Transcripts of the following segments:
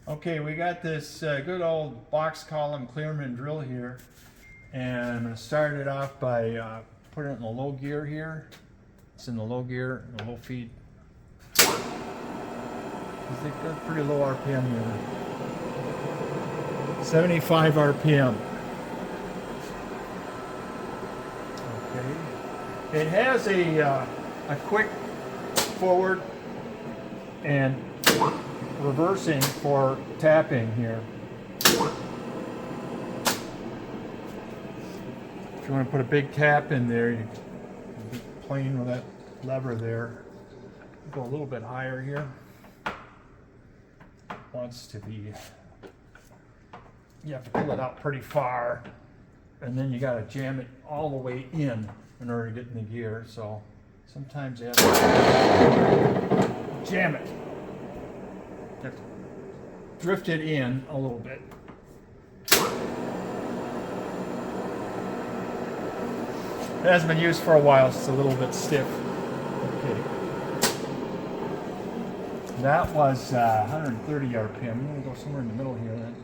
Okay, we got this good old box column Cleereman drill here, and I'm going to start it off by putting it in the low gear here. It's in the low gear, the low feed. They've got pretty low RPM here. 75 RPM. Okay. It has a quick forward and reversing for tapping here. If you want to put a big tap in there, you can be playing with that lever there. Go a little bit higher here. Wants to be, you have to pull it out pretty far, and then you got to jam it all the way in order to get in the gear. So sometimes you have to jam it. You have to drift it in a little bit. It hasn't been used for a while, so it's a little bit stiff. Okay. That was 130 RPM. I'm going to go somewhere in the middle here then.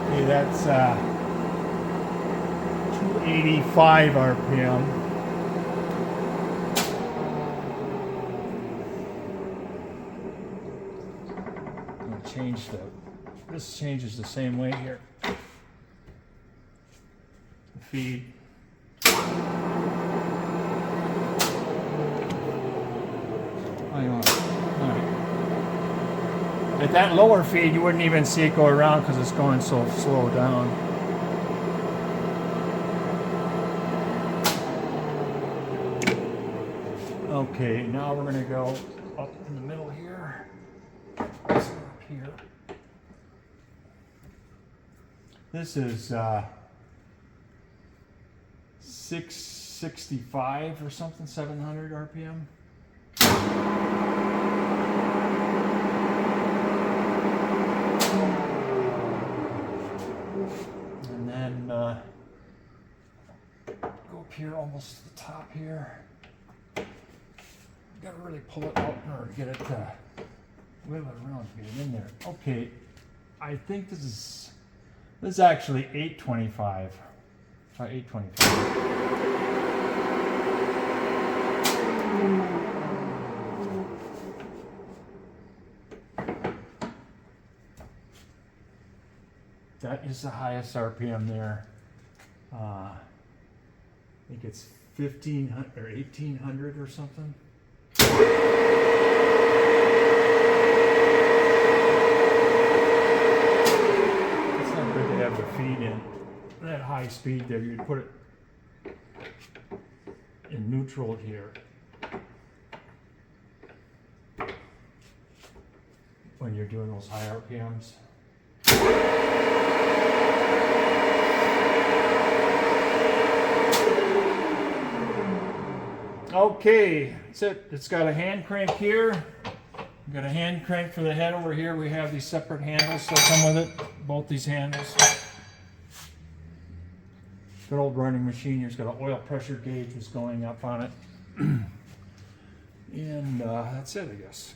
Okay, that's 285 RPM. I'm going to change this changes the same way here. Feed. At that lower feed, you wouldn't even see it go around because it's going so slow down. Okay, now we're going to go up in the middle here. Up here. This is 665 or something, 700 RPM. And then go up here almost to the top here. You gotta really pull it out in order to get it to wiggle it around to get it in there. Okay, I think this is actually 825. Try 825. That is the highest RPM there. I think it's 1500 or 1800 or something. It's not good to have the feed in that high speed there. You'd put it in neutral here when you're doing those high RPMs. Okay, that's it. It's got a hand crank here. We've got a hand crank for the head over here. We have these separate handles that come with it, both these handles. Good old running machine here. It's got an oil pressure gauge that's going up on it. And that's it, I guess.